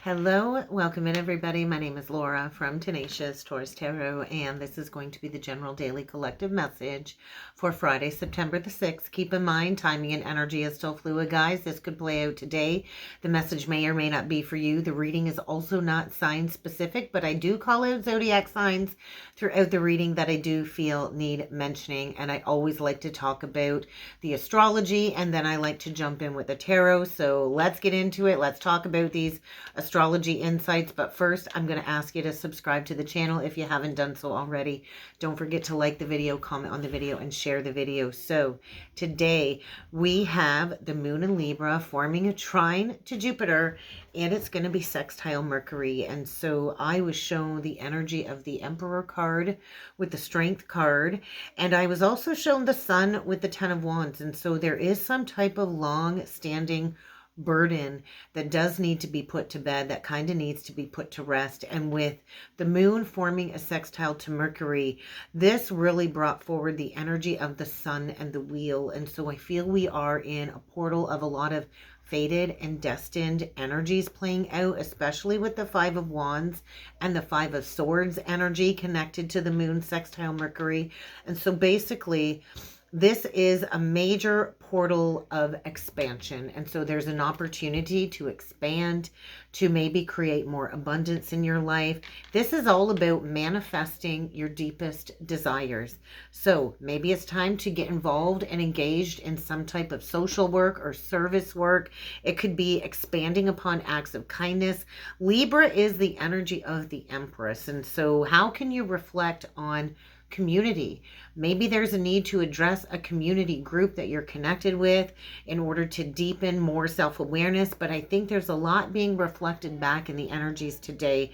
Hello, welcome in everybody. My name is Laura from Tenacious Taurus Tarot, and this is going to be the general daily collective message for Friday, September the 6th. Keep in mind, timing and energy is still fluid, guys. This could play out today. The message may or may not be for you. The reading is also not sign specific, but I do call out zodiac signs throughout the reading that I do feel need mentioning, and I always like to talk about the astrology, and then I like to jump in with the tarot. So let's get into it. Let's talk about these astrology insights, but first I'm going to ask you to subscribe to the channel if you haven't done so already. Don't forget to like the video, comment on the video, and share the video. So today we have the moon in Libra forming a trine to Jupiter, and it's going to be sextile Mercury. And so I was shown the energy of the Emperor card with the Strength card, and I was also shown the Sun with the Ten of Wands. And so there is some type of long-standing burden that does need to be put to bed, that kind of needs to be put to rest. And with the moon forming a sextile to Mercury, this really brought forward the energy of the sun and the wheel. And so I feel we are in a portal of a lot of fated and destined energies playing out, especially with the Five of Wands and the Five of Swords energy connected to the moon sextile Mercury. And so basically this is a major portal of expansion. And so there's an opportunity to expand, to maybe create more abundance in your life. This is all about manifesting your deepest desires. So maybe it's time to get involved and engaged in some type of social work or service work. It could be expanding upon acts of kindness. Libra is the energy of the Empress. And so how can you reflect on community? Maybe there's a need to address a community group that you're connected with in order to deepen more self-awareness. But I think there's a lot being reflected back in the energies today,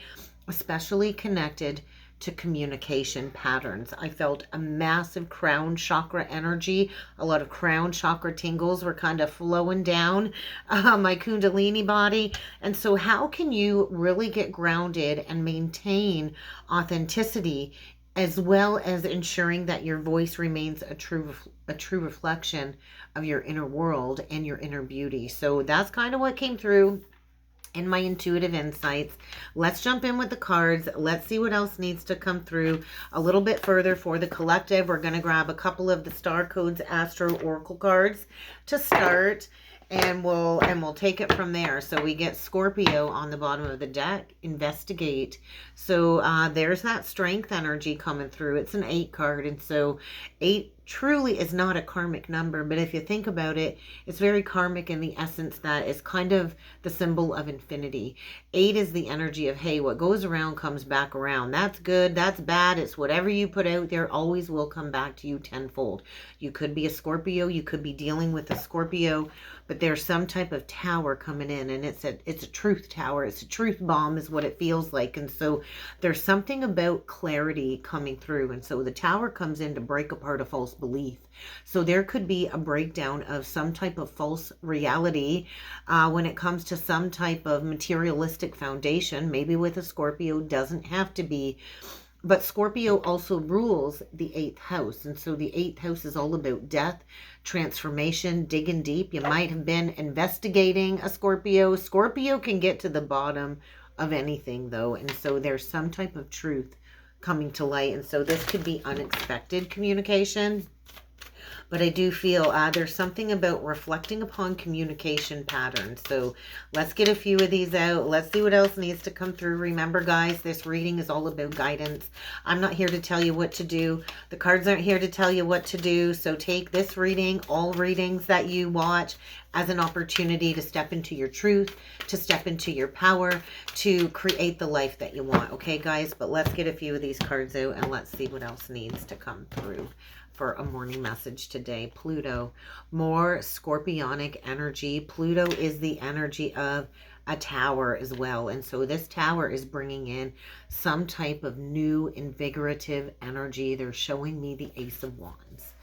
especially connected to communication patterns. I felt a massive crown chakra energy. A lot of crown chakra tingles were kind of flowing down my kundalini body. And so how can you really get grounded and maintain authenticity, as well as ensuring that your voice remains a true reflection of your inner world and your inner beauty? So that's kind of what came through in my intuitive insights. Let's jump in with the cards. Let's see what else needs to come through a little bit further for the collective. We're going to grab a couple of the Star Codes Astro Oracle cards to start, and we'll take it from there. So we get Scorpio on the bottom of the deck. Investigate. So there's that strength energy coming through. It's an 8 card, and so 8 truly is not a karmic number, but if you think about it, it's very karmic in the essence that is kind of the symbol of infinity. 8 is the energy of, hey, what goes around comes back around. That's good, that's bad, it's whatever you put out there always will come back to you tenfold. You could be a Scorpio, you could be dealing with a Scorpio, but there's some type of tower coming in, and it's a truth tower. It's a truth bomb is what it feels like. And so there's something about clarity coming through, and so the tower comes in to break apart a false belief. So there could be a breakdown of some type of false reality when it comes to some type of materialistic foundation. Maybe with a Scorpio, doesn't have to be, but Scorpio also rules the 8th house. And so the 8th house is all about death, transformation, digging deep. You might have been investigating a Scorpio. Scorpio can get to the bottom of anything though. And so there's some type of truth coming to light. And so this could be unexpected communication. But I do feel there's something about reflecting upon communication patterns. So let's get a few of these out. Let's see what else needs to come through. Remember, guys, this reading is all about guidance. I'm not here to tell you what to do. The cards aren't here to tell you what to do. So take this reading, all readings that you watch, as an opportunity to step into your truth, to step into your power, to create the life that you want. Okay, guys? But let's get a few of these cards out and let's see what else needs to come through for a morning message today. Pluto, more scorpionic energy. Pluto is the energy of a tower as well. And so this tower is bringing in some type of new invigorative energy. They're showing me the Ace of Wands.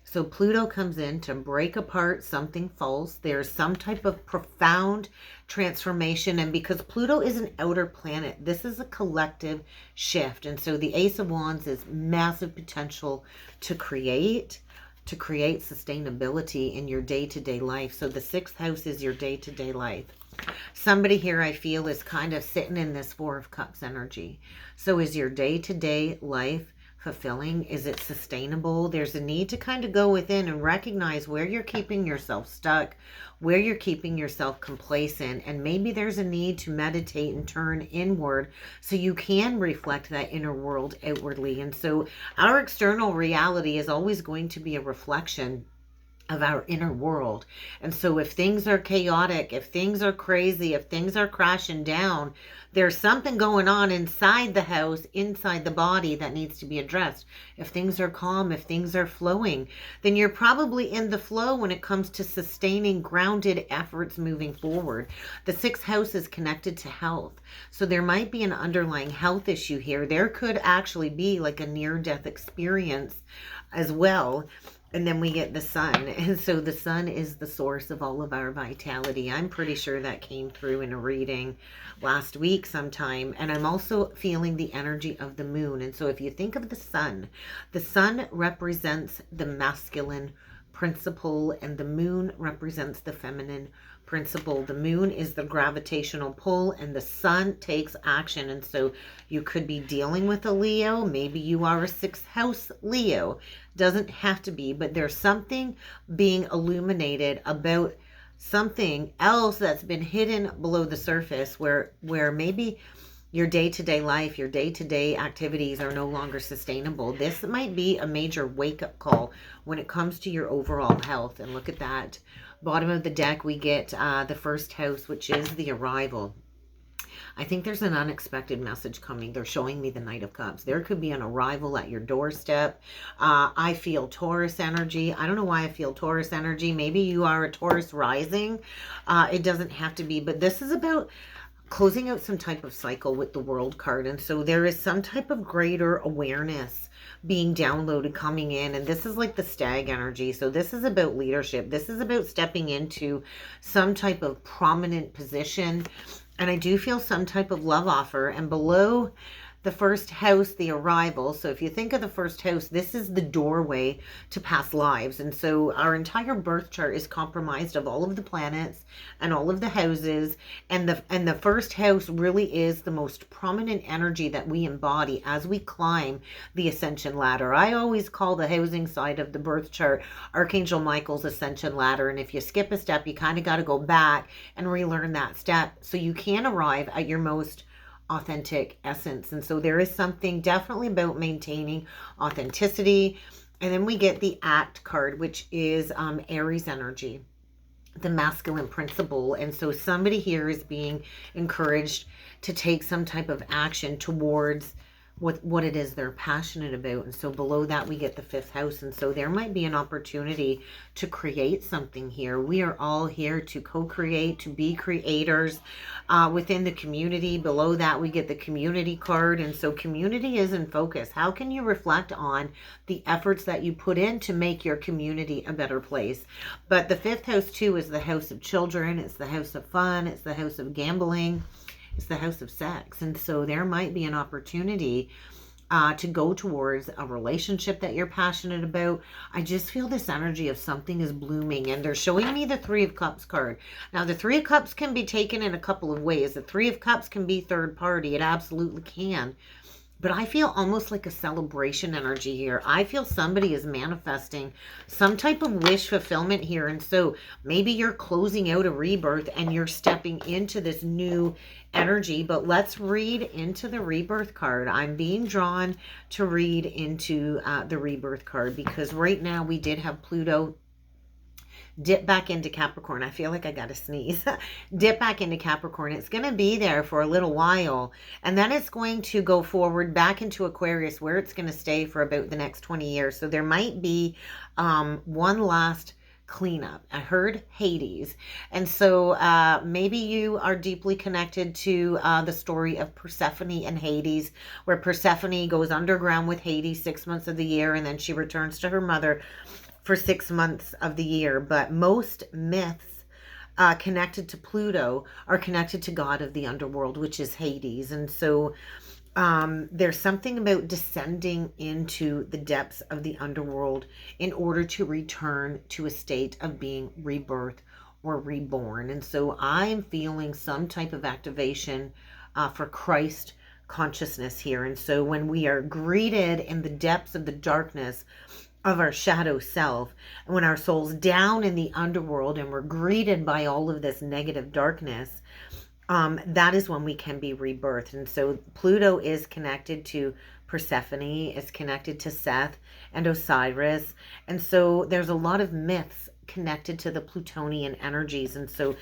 So Pluto comes in to break apart something false. There's some type of profound transformation. And because Pluto is an outer planet, this is a collective shift. And so the Ace of Wands is massive potential to create sustainability in your day-to-day life. So the 6th house is your day-to-day life. Somebody here I feel is kind of sitting in this Four of Cups energy. So is your day-to-day life fulfilling? Is it sustainable? There's a need to kind of go within and recognize where you're keeping yourself stuck, where you're keeping yourself complacent, and maybe there's a need to meditate and turn inward so you can reflect that inner world outwardly. And so our external reality is always going to be a reflection of our inner world. And so if things are chaotic, if things are crazy, if things are crashing down, there's something going on inside the house, inside the body that needs to be addressed. If things are calm, if things are flowing, then you're probably in the flow when it comes to sustaining grounded efforts moving forward. The sixth house is connected to health. So there might be an underlying health issue here. There could actually be like a near-death experience as well. And then we get the sun. And so the sun is the source of all of our vitality. I'm pretty sure that came through in a reading last week sometime. And I'm also feeling the energy of the moon. And so if you think of the sun represents the masculine principle and the moon represents the feminine principle. The moon is the gravitational pull and the sun takes action. And so you could be dealing with a Leo. Maybe you are a sixth house Leo. Doesn't have to be, but there's something being illuminated about something else that's been hidden below the surface where maybe your day-to-day life, your day-to-day activities are no longer sustainable. This might be a major wake-up call when it comes to your overall health. And look at that. Bottom of the deck, we get the first house, which is the arrival. I think there's an unexpected message coming. They're showing me the Knight of Cups. There could be an arrival at your doorstep. I feel Taurus energy. I don't know why I feel Taurus energy. Maybe you are a Taurus rising. It doesn't have to be, but this is about closing out some type of cycle with the World card. And so there is some type of greater awareness being downloaded coming in, and this is like the stag energy. So this is about leadership. This is about stepping into some type of prominent position, and I do feel some type of love offer. And below the first house, the arrival. So if you think of the first house, this is the doorway to past lives. And so our entire birth chart is comprised of all of the planets and all of the houses. And the first house really is the most prominent energy that we embody as we climb the ascension ladder. I always call the housing side of the birth chart Archangel Michael's ascension ladder. And if you skip a step, you kind of got to go back and relearn that step so you can arrive at your most authentic essence. And so there is something definitely about maintaining authenticity. And then we get the Act card, which is Aries energy, the masculine principle. And so somebody here is being encouraged to take some type of action towards what it is they're passionate about. And so below that we get the fifth house. And so there might be an opportunity to create something here. We are all here to co-create, to be creators within the community. Below that we get the community card. And so community is in focus. How can you reflect on the efforts that you put in to make your community a better place? But the fifth house too is the house of children. It's the house of fun. It's the house of gambling. It's the house of sex. And so there might be an opportunity to go towards a relationship that you're passionate about. I just feel this energy of something is blooming, and they're showing me the Three of Cups card. Now, the Three of Cups can be taken in a couple of ways. The Three of Cups can be third party. It absolutely can. But I feel almost like a celebration energy here. I feel somebody is manifesting some type of wish fulfillment here. And so maybe you're closing out a rebirth and you're stepping into this new energy. But let's read into the rebirth card. I'm being drawn to read into the rebirth card because right now we did have Pluto dip back into Capricorn. I feel like I got to sneeze. Dip back into Capricorn. It's going to be there for a little while. And then it's going to go forward back into Aquarius where it's going to stay for about the next 20 years. So there might be one last cleanup. I heard Hades. And so maybe you are deeply connected to the story of Persephone and Hades, where Persephone goes underground with Hades 6 months of the year and then she returns to her mother for 6 months of the year. But most myths connected to Pluto are connected to God of the underworld, which is Hades. And so there's something about descending into the depths of the underworld in order to return to a state of being rebirth or reborn. And so I'm feeling some type of activation for Christ consciousness here. And so when we are greeted in the depths of the darkness of our shadow self, and when our soul's down in the underworld and we're greeted by all of this negative darkness, that is when we can be rebirthed. And so Pluto is connected to Persephone, is connected to Seth and Osiris. And so there's a lot of myths connected to the Plutonian energies. And so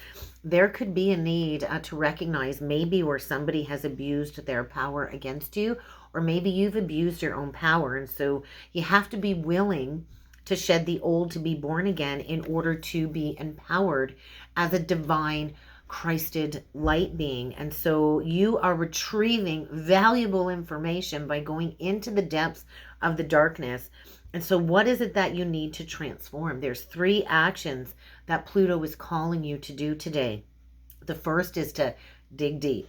there could be a need to recognize maybe where somebody has abused their power against you, or maybe you've abused your own power. And so you have to be willing to shed the old to be born again in order to be empowered as a divine Christed light being. And so you are retrieving valuable information by going into the depths of the darkness. And so what is it that you need to transform? There's 3 actions that Pluto is calling you to do today. The first is to dig deep.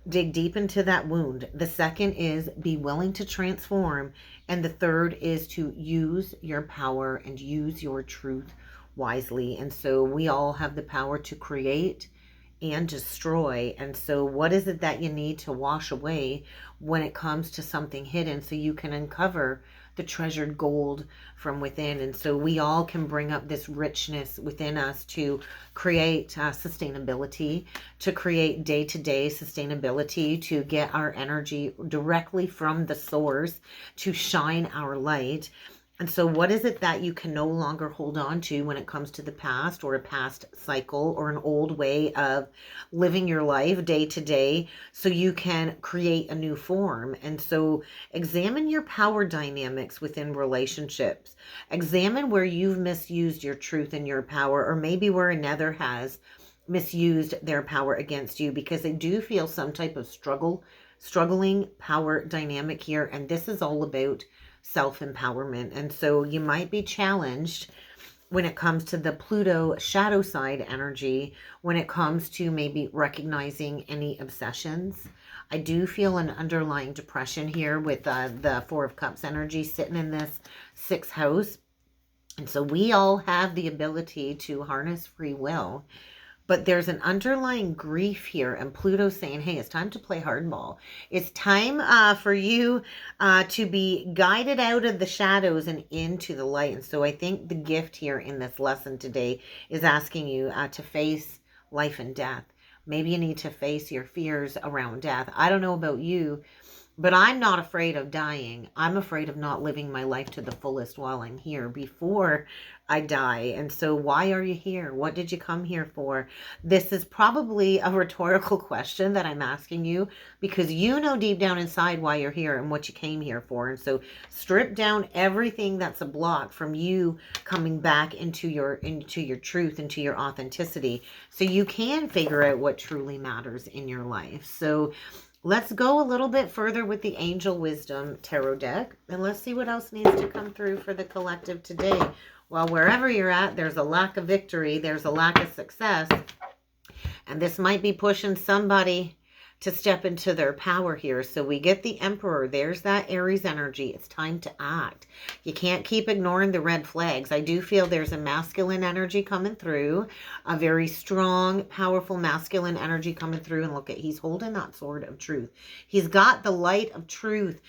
Dig deep into that wound. The second is be willing to transform. And the third is to use your power and use your truth wisely. And so we all have the power to create and destroy. And so what is it that you need to wash away when it comes to something hidden, so you can uncover the treasured gold from within? And so we all can bring up this richness within us to create sustainability, to create day-to-day sustainability, to get our energy directly from the source, to shine our light. And so what is it that you can no longer hold on to when it comes to the past, or a past cycle, or an old way of living your life day to day, so you can create a new form? And so examine your power dynamics within relationships. Examine where you've misused your truth and your power, or maybe where another has misused their power against you, because they do feel some type of struggling power dynamic here. And this is all about self-empowerment. And so you might be challenged when it comes to the Pluto shadow side energy, when it comes to maybe recognizing any obsessions. I do feel an underlying depression here with the 4 of Cups energy sitting in this 6th house. And so we all have the ability to harness free will, but there's an underlying grief here, and Pluto's saying, hey, it's time to play hardball. It's time for you to be guided out of the shadows and into the light. And so I think the gift here in this lesson today is asking you to face life and death. Maybe you need to face your fears around death. I don't know about you, but I'm not afraid of dying. I'm afraid of not living my life to the fullest while I'm here, before I die. And so why are you here? What did you come here for? This is probably a rhetorical question that I'm asking you, because you know deep down inside why you're here and what you came here for. And so strip down everything that's a block from you coming back into your truth, into your authenticity, so you can figure out what truly matters in your life. So let's go a little bit further with the Angel Wisdom Tarot deck, and let's see what else needs to come through for the collective today. Well, wherever you're at, there's a lack of victory, there's a lack of success, and this might be pushing somebody to step into their power here. So we get the Emperor. There's that Aries energy. It's time to act. You can't keep ignoring the red flags. I do feel there's a masculine energy coming through, a very strong, powerful masculine energy coming through. And look at, he's holding that sword of truth. He's got the light of truth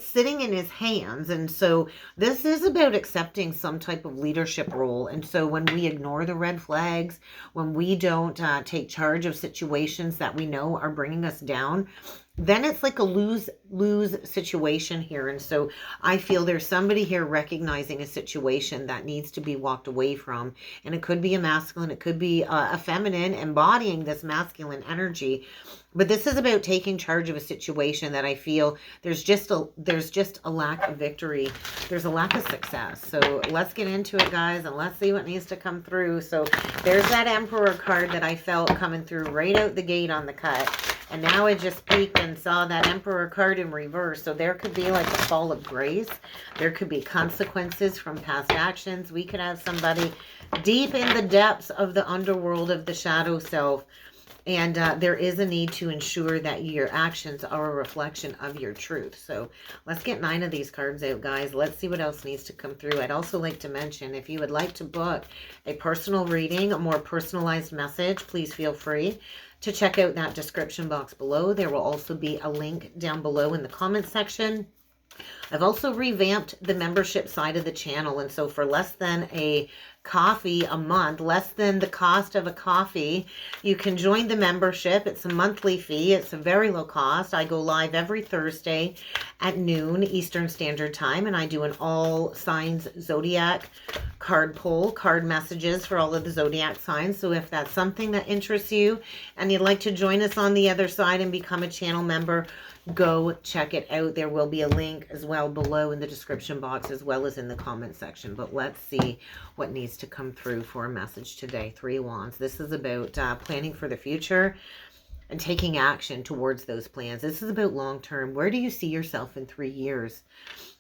sitting in his hands. And so this is about accepting some type of leadership role. And so when we ignore the red flags, when we don't take charge of situations that we know are bringing us down, then it's like a lose situation here. And so I feel there's somebody here recognizing a situation that needs to be walked away from. And it could be a masculine, it could be a feminine embodying this masculine energy. But this is about taking charge of a situation that I feel there's just a lack of victory. There's a lack of success. So let's get into it, guys, and let's see what needs to come through. So there's that Emperor card that I felt coming through right out the gate on the cut. And now I just peeked and saw that Emperor card in reverse. So there could be like a fall of grace. There could be consequences from past actions. We could have somebody deep in the depths of the underworld of the shadow self And there is a need to ensure that your actions are a reflection of your truth. So let's get 9 of these cards out, guys. Let's see what else needs to come through. I'd also like to mention, if you would like to book a personal reading, a more personalized message, please feel free to check out that description box below. There will also be a link down below in the comment section. I've also revamped the membership side of the channel. And so for less than a coffee a month, less than the cost of a coffee, you can join the membership. It's a monthly fee. It's a very low cost. I go live every Thursday at noon Eastern Standard Time, and I do an all signs zodiac card pull, card messages for all of the zodiac signs. So if that's something that interests you and you'd like to join us on the other side and become a channel member, go check it out. There will be a link as well below in the description box, as well as in the comment section. But let's see what needs to come through for a message today. 3 of Wands. This is about planning for the future and taking action towards those plans. This is about long term. Where do you see yourself in 3 years?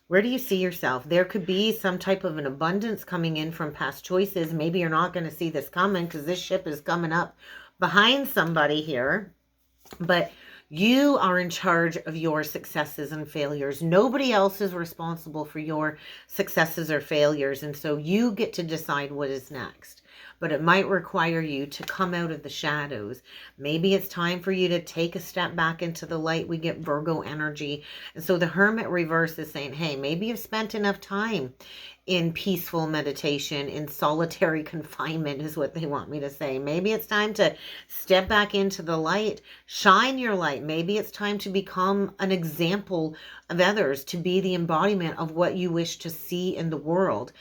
Where do you see yourself? There could be some type of an abundance coming in from past choices. Maybe you're not going to see this coming because this ship is coming up behind somebody here. But you are in charge of your successes and failures. Nobody else is responsible for your successes or failures. And so you get to decide what is next. But it might require you to come out of the shadows. Maybe it's time for you to take a step back into the light. We get Virgo energy. And so the Hermit reverse is saying, hey, maybe you've spent enough time in peaceful meditation, in solitary confinement is what they want me to say. Maybe it's time to step back into the light, shine your light. Maybe it's time to become an example of others, to be the embodiment of what you wish to see in the world.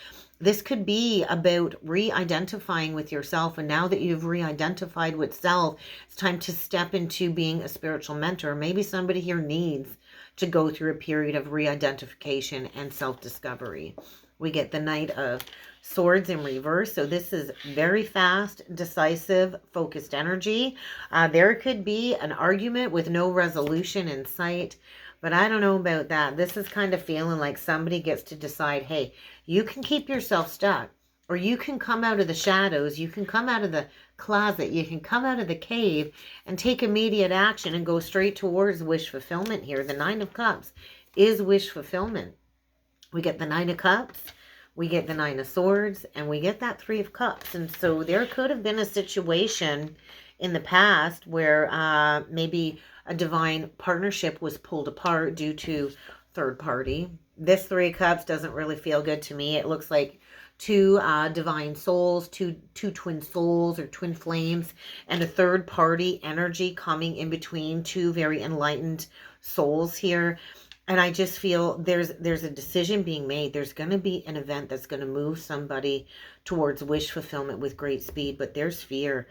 This could be about re-identifying with yourself. And now that you've re-identified with self, it's time to step into being a spiritual mentor. Maybe somebody here needs to go through a period of re-identification and self-discovery. We get the Knight of Swords in reverse. So this is very fast, decisive, focused energy. There could be an argument with no resolution in sight. But I don't know about that. This is kind of feeling like somebody gets to decide, hey, you can keep yourself stuck. Or you can come out of the shadows. You can come out of the closet. You can come out of the cave and take immediate action and go straight towards wish fulfillment here. The 9 of Cups is wish fulfillment. We get the 9 of Cups, we get the 9 of Swords, and we get that 3 of Cups. And so there could have been a situation in the past where maybe a divine partnership was pulled apart due to third party. This 3 of Cups doesn't really feel good to me. It looks like 2 divine souls, two twin souls or twin flames, and a third party energy coming in between 2 very enlightened souls here. And I just feel there's a decision being made. There's going to be an event that's going to move somebody towards wish fulfillment with great speed. But there's fear.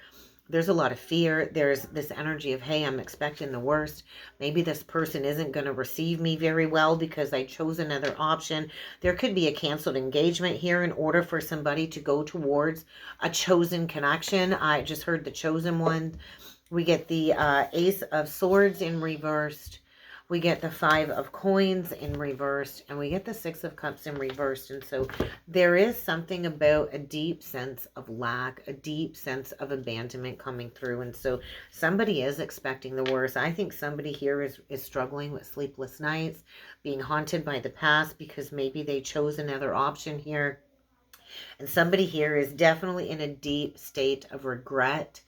There's a lot of fear. There's this energy of, hey, I'm expecting the worst. Maybe this person isn't going to receive me very well because I chose another option. There could be a canceled engagement here in order for somebody to go towards a chosen connection. I just heard the chosen one. We get the Ace of Swords in reversed. We get the 5 of Coins in reversed, and we get the 6 of Cups in reversed. And so there is something about a deep sense of lack, a deep sense of abandonment coming through. And so somebody is expecting the worst. I think somebody here is struggling with sleepless nights, being haunted by the past because maybe they chose another option here. And somebody here is definitely in a deep state of regret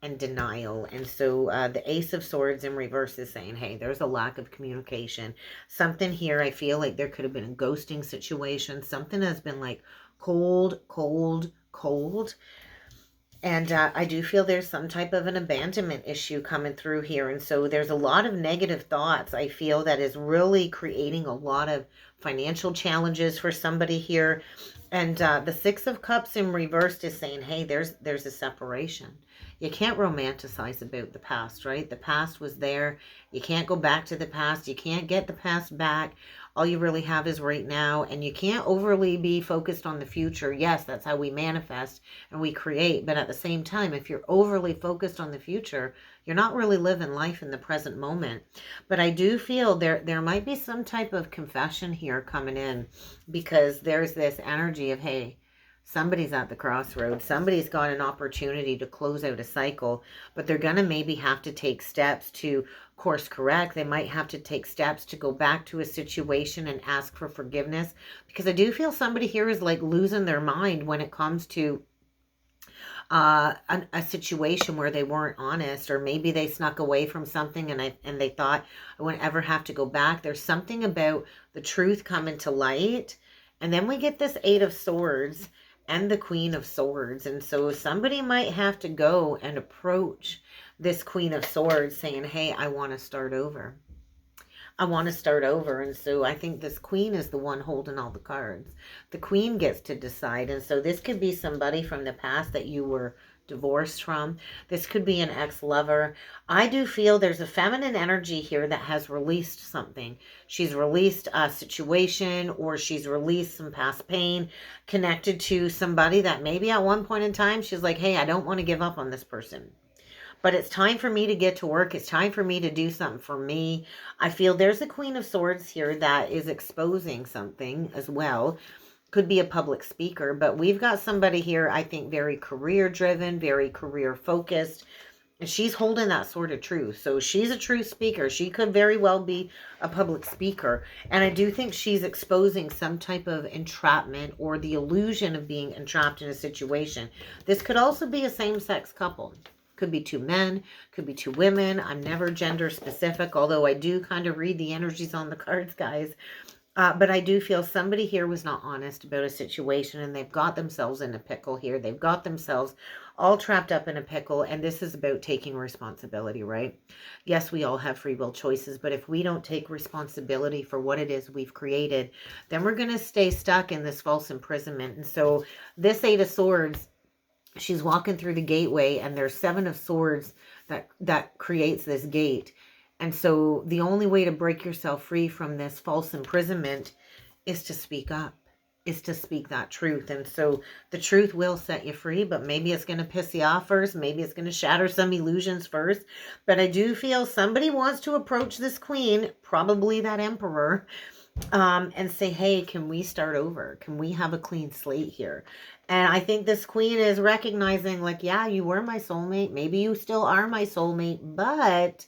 and denial. And so the Ace of Swords in reverse is saying, hey, there's a lack of communication. Something here, I feel like there could have been a ghosting situation. Something has been like cold, cold, cold. And I do feel there's some type of an abandonment issue coming through here. And so there's a lot of negative thoughts, I feel, that is really creating a lot of financial challenges for somebody here. And the 6 of Cups in reverse is saying, hey, there's a separation. You can't romanticize about the past, right? The past was there. You can't go back to the past. You can't get the past back. All you really have is right now. And you can't overly be focused on the future. Yes, that's how we manifest and we create. But at the same time, if you're overly focused on the future, you're not really living life in the present moment. But I do feel there might be some type of confession here coming in, because there's this energy of, hey, Somebody's at the crossroads. Somebody's got an opportunity to close out a cycle, but they're going to maybe have to take steps to course correct. They might have to take steps to go back to a situation and ask for forgiveness, because I do feel somebody here is like losing their mind when it comes to a situation where they weren't honest, or maybe they snuck away from something and they thought, I won't ever have to go back. There's something about the truth coming to light. And then we get this Eight of Swords and the Queen of Swords. And so somebody might have to go and approach this Queen of Swords saying, hey, I want to start over. I want to start over. And so I think this queen is the one holding all the cards. The queen gets to decide. And so this could be somebody from the past that you were divorced from. This could be an ex-lover. I do feel there's a feminine energy here that has released something. She's released a situation, or she's released some past pain connected to somebody that maybe at one point in time she's like, hey, I don't want to give up on this person, but it's time for me to get to work. It's time for me to do something for me. I feel there's a Queen of Swords here that is exposing something as well. Could be a public speaker, but we've got somebody here, I think, very career driven, very career focused. And she's holding that sword of truth. So she's a truth speaker. She could very well be a public speaker. And I do think she's exposing some type of entrapment or the illusion of being entrapped in a situation. This could also be a same-sex couple. Could be two men, could be two women. I'm never gender specific, although I do kind of read the energies on the cards, guys. But I do feel somebody here was not honest about a situation, and they've got themselves in a pickle here. They've got themselves all trapped up in a pickle, and this is about taking responsibility, right? Yes, we all have free will choices, but if we don't take responsibility for what it is we've created, then we're going to stay stuck in this false imprisonment. And so this Eight of Swords, she's walking through the gateway, and there's Seven of Swords that creates this gate. And so the only way to break yourself free from this false imprisonment is to speak up, is to speak that truth. And so the truth will set you free, but maybe it's going to piss you off first. Maybe it's going to shatter some illusions first. But I do feel somebody wants to approach this queen, probably that emperor, and say, hey, can we start over? Can we have a clean slate here? And I think this queen is recognizing, like, yeah, you were my soulmate. Maybe you still are my soulmate, but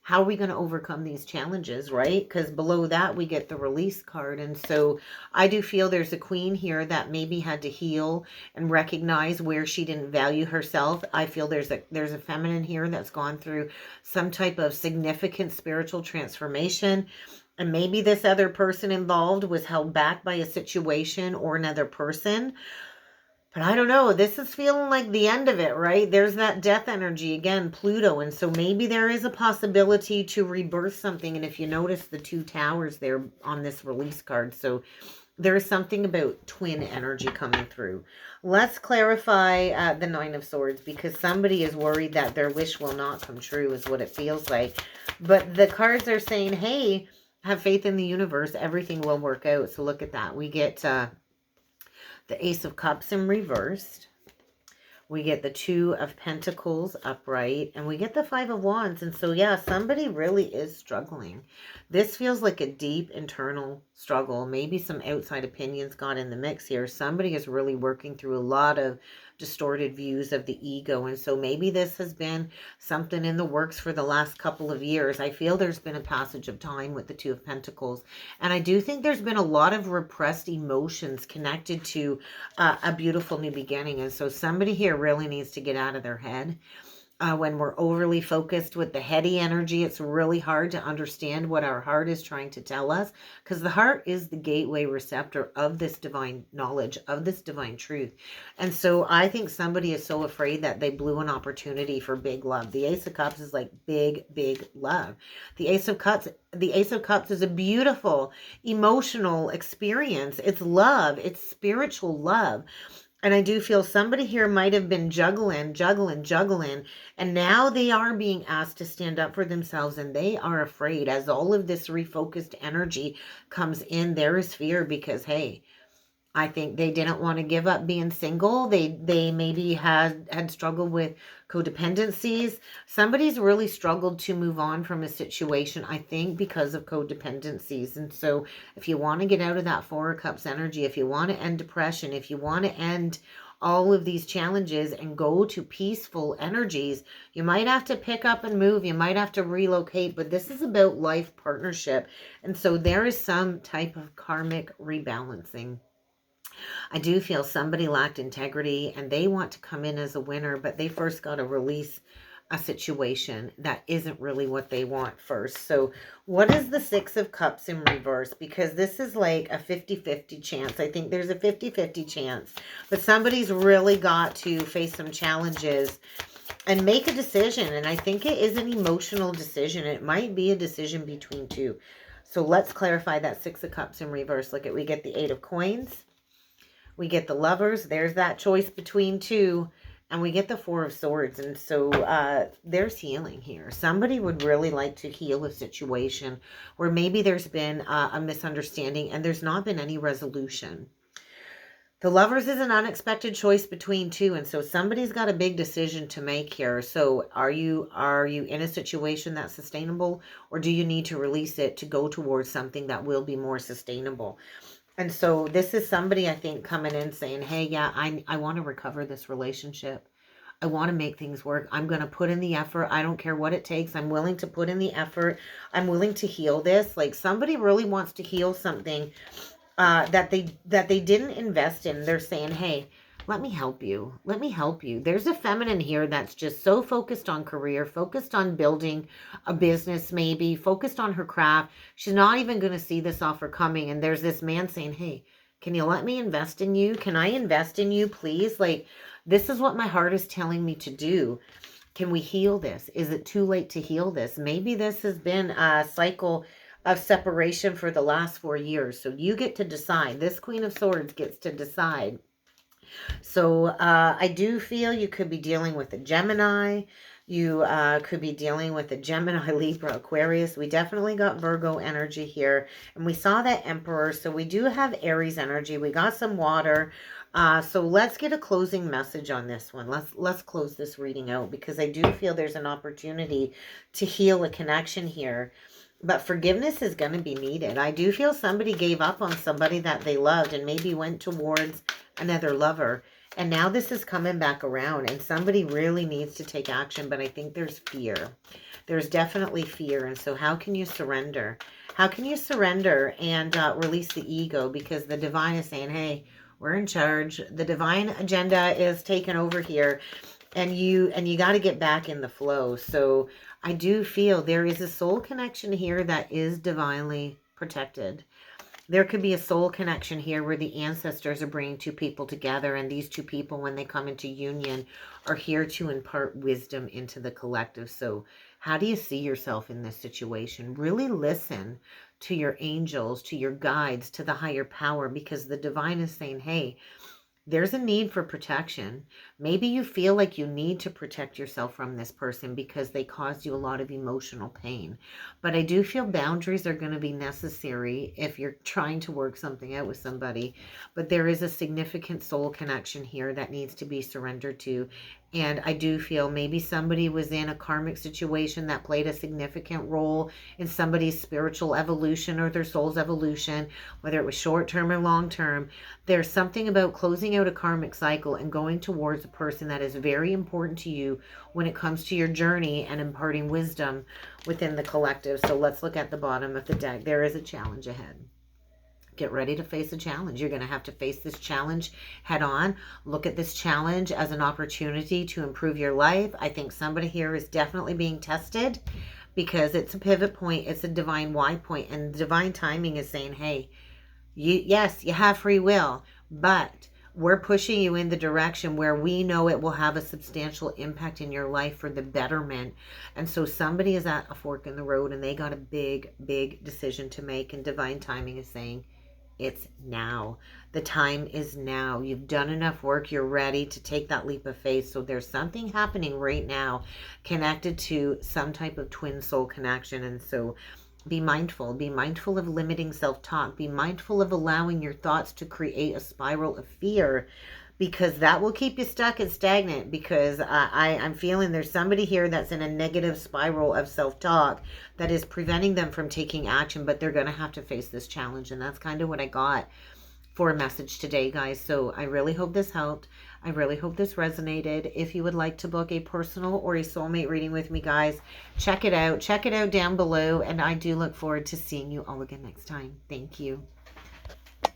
how are we going to overcome these challenges, right? Because below that, we get the release card. And so I do feel there's a queen here that maybe had to heal and recognize where she didn't value herself. I feel there's a feminine here that's gone through some type of significant spiritual transformation. And maybe this other person involved was held back by a situation or another person. But I don't know. This is feeling like the end of it, right? There's that death energy again, Pluto. And so maybe there is a possibility to rebirth something. And if you notice the two towers there on this release card. So there is something about twin energy coming through. Let's clarify the Nine of Swords, because somebody is worried that their wish will not come true is what it feels like. But the cards are saying, hey, have faith in the universe. Everything will work out. So look at that. We get the Ace of Cups in reversed. We get the Two of Pentacles upright. And we get the Five of Wands. And so, yeah, somebody really is struggling. This feels like a deep internal struggle. Maybe some outside opinions got in the mix here. Somebody is really working through a lot of distorted views of the ego. And so maybe this has been something in the works for the last couple of years. I feel there's been a passage of time with the Two of Pentacles. And I do think there's been a lot of repressed emotions connected to a beautiful new beginning. And so somebody here really needs to get out of their head. When we're overly focused with the heady energy, it's really hard to understand what our heart is trying to tell us, because the heart is the gateway receptor of this divine knowledge, of this divine truth. And so I think somebody is so afraid that they blew an opportunity for big love. The Ace of Cups is like big, big love. The Ace of Cups is a beautiful emotional experience. It's love. It's spiritual love. And I do feel somebody here might have been juggling. And now they are being asked to stand up for themselves. And they are afraid. As all of this refocused energy comes in, there is fear because, hey, I think they didn't want to give up being single. They maybe had struggled with codependencies. Somebody's really struggled to move on from a situation, I think, because of codependencies. And so if you want to get out of that Four of Cups energy, if you want to end depression, if you want to end all of these challenges and go to peaceful energies, you might have to pick up and move. You might have to relocate, but this is about life partnership. And so there is some type of karmic rebalancing. I do feel somebody lacked integrity and they want to come in as a winner, but they first got to release a situation that isn't really what they want first. So what is the Six of Cups in reverse? Because this is like a 50-50 chance. I think there's a 50-50 chance, but somebody's really got to face some challenges and make a decision. And I think it is an emotional decision. It might be a decision between two. So let's clarify that Six of Cups in reverse. Look at, we get the Eight of Coins. We get the Lovers. There's that choice between two. And we get the Four of Swords. And so there's healing here. Somebody would really like to heal a situation where maybe there's been a misunderstanding and there's not been any resolution. The Lovers is an unexpected choice between two. And so somebody's got a big decision to make here. So are you in a situation that's sustainable, or do you need to release it to go towards something that will be more sustainable? And so this is somebody, I think, coming in saying, hey, yeah, I want to recover this relationship. I want to make things work. I'm going to put in the effort. I don't care what it takes. I'm willing to put in the effort. I'm willing to heal this. Like somebody really wants to heal something that they didn't invest in. They're saying, hey, let me help you. Let me help you. There's a feminine here that's just so focused on career, focused on building a business, maybe focused on her craft. She's not even going to see this offer coming. And there's this man saying, hey, can you let me invest in you? Can I invest in you, please? Like, this is what my heart is telling me to do. Can we heal this? Is it too late to heal this? Maybe this has been a cycle of separation for the last 4 years. So you get to decide. This Queen of Swords gets to decide. So I do feel you could be dealing with a Gemini. You could be dealing with a Gemini, Libra, Aquarius. We definitely got Virgo energy here. And we saw that Emperor. So we do have Aries energy. We got some water. So let's get a closing message on this one. Let's close this reading out, because I do feel there's an opportunity to heal a connection here. But forgiveness is going to be needed. I do feel somebody gave up on somebody that they loved and maybe went towards another lover. And now this is coming back around and somebody really needs to take action. But I think there's fear. There's definitely fear. And so how can you surrender? How can you surrender and release the ego? Because the divine is saying, hey, we're in charge. The divine agenda is taken over here. And you got to get back in the flow. So I do feel there is a soul connection here that is divinely protected. There could be a soul connection here where the ancestors are bringing two people together, and these two people, when they come into union, are here to impart wisdom into the collective. So how do you see yourself in this situation? Really listen to your angels, to your guides, to the higher power, because the divine is saying, hey, there's a need for protection. Maybe you feel like you need to protect yourself from this person because they caused you a lot of emotional pain. But I do feel boundaries are going to be necessary if you're trying to work something out with somebody. But there is a significant soul connection here that needs to be surrendered to. And I do feel maybe somebody was in a karmic situation that played a significant role in somebody's spiritual evolution or their soul's evolution, whether it was short-term or long-term. There's something about closing out a karmic cycle and going towards a person that is very important to you when it comes to your journey and imparting wisdom within the collective. So let's look at the bottom of the deck. There is a challenge ahead. Get ready to face a challenge. You're going to have to face this challenge head on. Look at this challenge as an opportunity to improve your life. I think somebody here is definitely being tested because it's a pivot point. It's a divine Y point, and divine timing is saying, hey, yes, you have free will, but we're pushing you in the direction where we know it will have a substantial impact in your life for the betterment. And so somebody is at a fork in the road and they got a big, big decision to make, and divine timing is saying, it's now. The time is now. You've done enough work. You're ready to take that leap of faith. So there's something happening right now connected to some type of twin soul connection. And so Be mindful. Be mindful of limiting self-talk. Be mindful of allowing your thoughts to create a spiral of fear, because that will keep you stuck and stagnant. Because I'm feeling there's somebody here that's in a negative spiral of self-talk that is preventing them from taking action, but they're going to have to face this challenge. And that's kind of what I got for a message today, guys. So I really hope this helped. I really hope this resonated. If you would like to book a personal or a soulmate reading with me, guys, check it out. Check it out down below. And I do look forward to seeing you all again next time. Thank you.